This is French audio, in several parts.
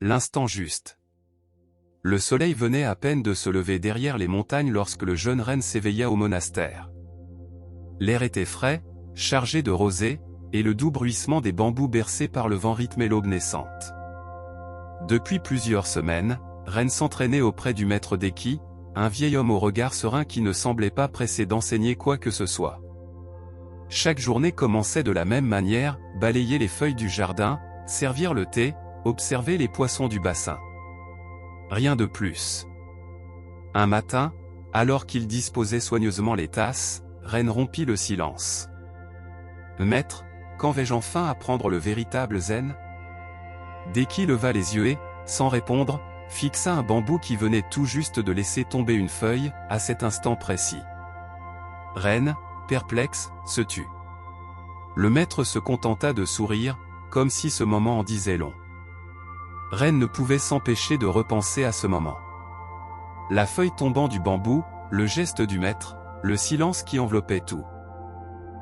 l'instant juste. Le soleil venait à peine de se lever derrière les montagnes lorsque le jeune Ren s'éveilla au monastère. L'air était frais, chargé de rosée, et le doux bruissement des bambous bercés par le vent rythmait l'aube naissante. Depuis plusieurs semaines, Ren s'entraînait auprès du maître Deki, un vieil homme au regard serein qui ne semblait pas pressé d'enseigner quoi que ce soit. Chaque journée commençait de la même manière, balayer les feuilles du jardin, servir le thé, observer les poissons du bassin. Rien de plus. Un matin, alors qu'il disposait soigneusement les tasses, Ren rompit le silence. « Maître, quand vais-je enfin apprendre le véritable zen ?» Deki leva les yeux et, sans répondre, fixa un bambou qui venait tout juste de laisser tomber une feuille, à cet instant précis. Ren, perplexe, se tut. Le maître se contenta de sourire, comme si ce moment en disait long. Ren ne pouvait s'empêcher de repenser à ce moment. La feuille tombant du bambou, le geste du maître, le silence qui enveloppait tout.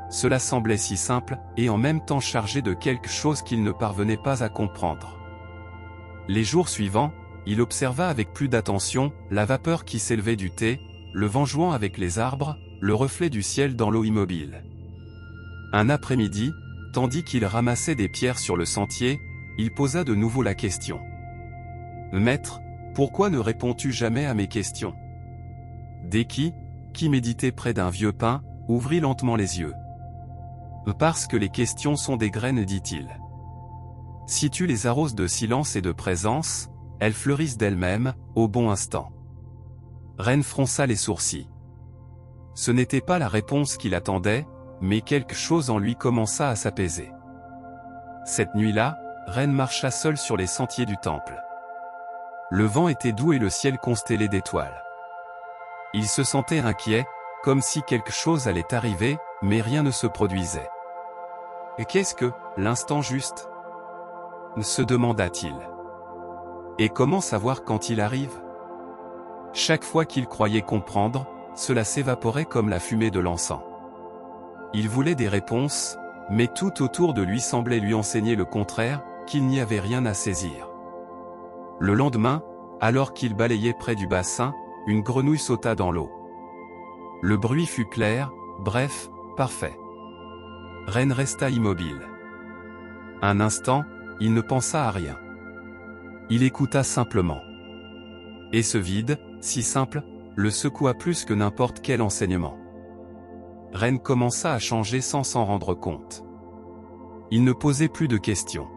Cela semblait si simple, et en même temps chargé de quelque chose qu'il ne parvenait pas à comprendre. Les jours suivants, il observa avec plus d'attention, la vapeur qui s'élevait du thé, le vent jouant avec les arbres, le reflet du ciel dans l'eau immobile. Un après-midi, tandis qu'il ramassait des pierres sur le sentier, il posa de nouveau la question. « Maître, pourquoi ne réponds-tu jamais à mes questions ?» Deki, qui méditait près d'un vieux pin, ouvrit lentement les yeux. « Parce que les questions sont des graines, dit-il. Si tu les arroses de silence et de présence, elles fleurissent d'elles-mêmes, au bon instant. » Ren fronça les sourcils. Ce n'était pas la réponse qu'il attendait, mais quelque chose en lui commença à s'apaiser. Cette nuit-là, Ren marcha seul sur les sentiers du temple. Le vent était doux et le ciel constellé d'étoiles. Il se sentait inquiet, comme si quelque chose allait arriver, mais rien ne se produisait. « Et qu'est-ce que, l'instant juste ?» se demanda-t-il. Et comment savoir quand il arrive? Chaque fois qu'il croyait comprendre, cela s'évaporait comme la fumée de l'encens. Il voulait des réponses, mais tout autour de lui semblait lui enseigner le contraire, qu'il n'y avait rien à saisir. Le lendemain, alors qu'il balayait près du bassin, une grenouille sauta dans l'eau. Le bruit fut clair, bref, parfait. Ren resta immobile. Un instant, il ne pensa à rien. Il écouta simplement. Et ce vide, si simple, le secoua plus que n'importe quel enseignement. Ren commença à changer sans s'en rendre compte. Il ne posait plus de questions.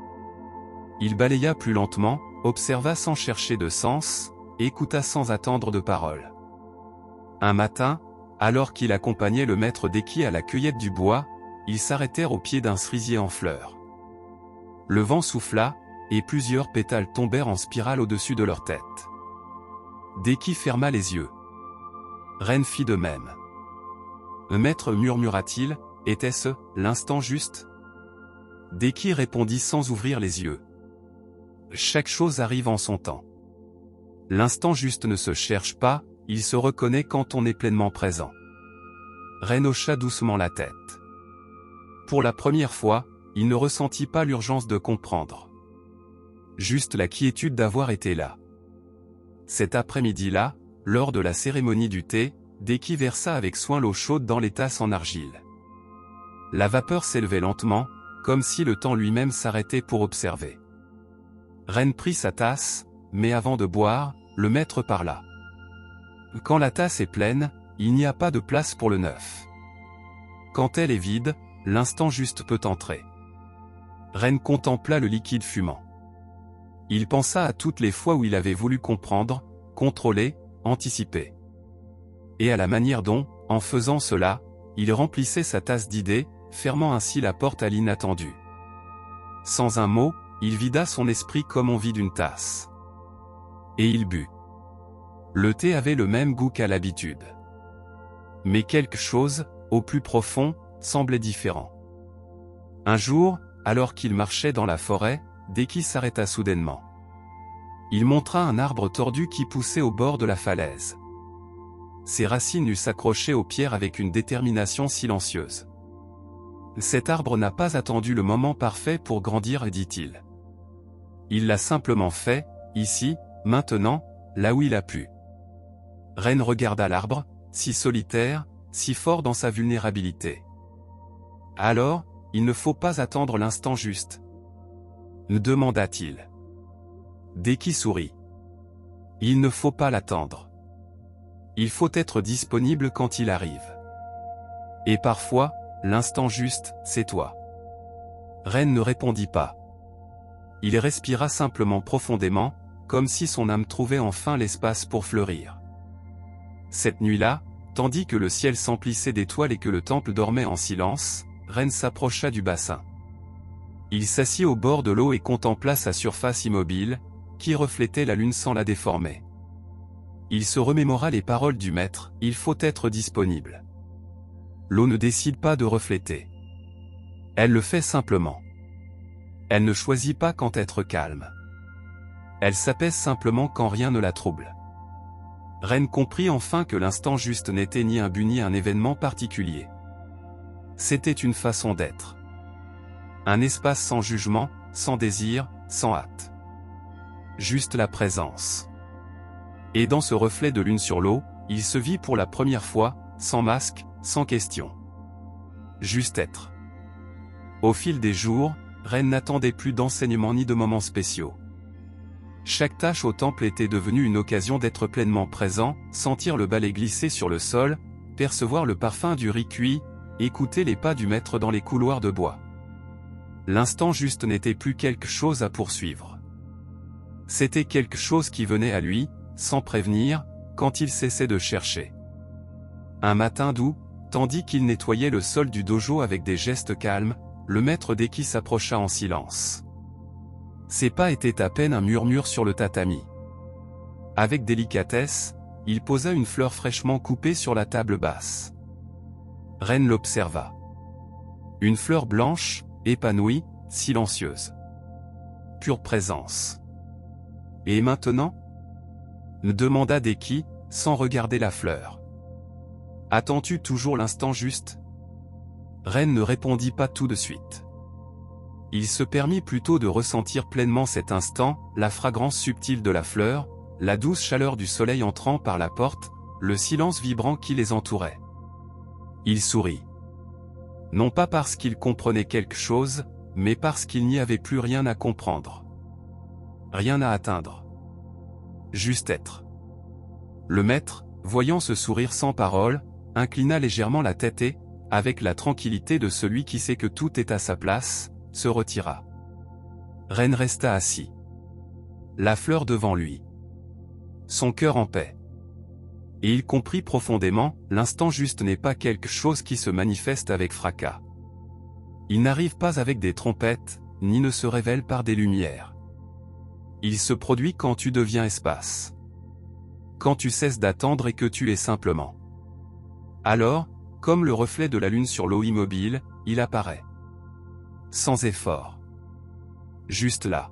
Il balaya plus lentement, observa sans chercher de sens, écouta sans attendre de paroles. Un matin, alors qu'il accompagnait le maître Deki à la cueillette du bois, ils s'arrêtèrent au pied d'un cerisier en fleurs. Le vent souffla, et plusieurs pétales tombèrent en spirale au-dessus de leur tête. Deki ferma les yeux. Ren fit de même. « Maître, murmura-t-il, était-ce l'instant juste ?» Deki répondit sans ouvrir les yeux. « Chaque chose arrive en son temps. L'instant juste ne se cherche pas, il se reconnaît quand on est pleinement présent. » Ren hocha doucement la tête. Pour la première fois, il ne ressentit pas l'urgence de comprendre. Juste la quiétude d'avoir été là. Cet après-midi-là, lors de la cérémonie du thé, Deki versa avec soin l'eau chaude dans les tasses en argile. La vapeur s'élevait lentement, comme si le temps lui-même s'arrêtait pour observer. Ren prit sa tasse, mais avant de boire, le maître parla. « Quand la tasse est pleine, il n'y a pas de place pour le neuf. Quand elle est vide, l'instant juste peut entrer. » Ren contempla le liquide fumant. Il pensa à toutes les fois où il avait voulu comprendre, contrôler, anticiper. Et à la manière dont, en faisant cela, il remplissait sa tasse d'idées, fermant ainsi la porte à l'inattendu. Sans un mot, il vida son esprit comme on vide une tasse. Et il but. Le thé avait le même goût qu'à l'habitude. Mais quelque chose, au plus profond, semblait différent. Un jour, alors qu'il marchait dans la forêt, Deki s'arrêta soudainement. Il montra un arbre tordu qui poussait au bord de la falaise. Ses racines eussent s'accroché aux pierres avec une détermination silencieuse. Cet arbre n'a pas attendu le moment parfait pour grandir, dit-il. Il l'a simplement fait, ici, maintenant, là où il a pu. Ren regarda l'arbre, si solitaire, si fort dans sa vulnérabilité. Alors, il ne faut pas attendre l'instant juste, demanda-t-il. Deki sourit. Il ne faut pas l'attendre. Il faut être disponible quand il arrive. Et parfois, l'instant juste, c'est toi. Ren ne répondit pas. Il respira simplement profondément, comme si son âme trouvait enfin l'espace pour fleurir. Cette nuit-là, tandis que le ciel s'emplissait d'étoiles et que le temple dormait en silence, Ren s'approcha du bassin. Il s'assit au bord de l'eau et contempla sa surface immobile, qui reflétait la lune sans la déformer. Il se remémora les paroles du maître, « Il faut être disponible. » L'eau ne décide pas de refléter. Elle le fait simplement. Elle ne choisit pas quand être calme. Elle s'apaise simplement quand rien ne la trouble. Ren comprit enfin que l'instant juste n'était ni un but ni un événement particulier. C'était une façon d'être. Un espace sans jugement, sans désir, sans hâte. Juste la présence. Et dans ce reflet de lune sur l'eau, il se vit pour la première fois, sans masque, sans question. Juste être. Au fil des jours, Ren n'attendait plus d'enseignements ni de moments spéciaux. Chaque tâche au temple était devenue une occasion d'être pleinement présent, sentir le balai glisser sur le sol, percevoir le parfum du riz cuit, écouter les pas du maître dans les couloirs de bois. L'instant juste n'était plus quelque chose à poursuivre. C'était quelque chose qui venait à lui, sans prévenir, quand il cessait de chercher. Un matin doux, tandis qu'il nettoyait le sol du dojo avec des gestes calmes, le maître Deki s'approcha en silence. Ses pas étaient à peine un murmure sur le tatami. Avec délicatesse, il posa une fleur fraîchement coupée sur la table basse. Ren l'observa. Une fleur blanche, épanouie, silencieuse. Pure présence. Et maintenant ? Demanda Deki, sans regarder la fleur. Attends-tu toujours l'instant juste ? Ren ne répondit pas tout de suite. Il se permit plutôt de ressentir pleinement cet instant, la fragrance subtile de la fleur, la douce chaleur du soleil entrant par la porte, le silence vibrant qui les entourait. Il sourit. Non pas parce qu'il comprenait quelque chose, mais parce qu'il n'y avait plus rien à comprendre. Rien à atteindre. Juste être. Le maître, voyant ce sourire sans parole, inclina légèrement la tête et, avec la tranquillité de celui qui sait que tout est à sa place, se retira. Ren resta assis. La fleur devant lui. Son cœur en paix. Et il comprit profondément, l'instant juste n'est pas quelque chose qui se manifeste avec fracas. Il n'arrive pas avec des trompettes, ni ne se révèle par des lumières. Il se produit quand tu deviens espace. Quand tu cesses d'attendre et que tu es simplement. Alors, comme le reflet de la lune sur l'eau immobile, il apparaît. Sans effort. Juste là.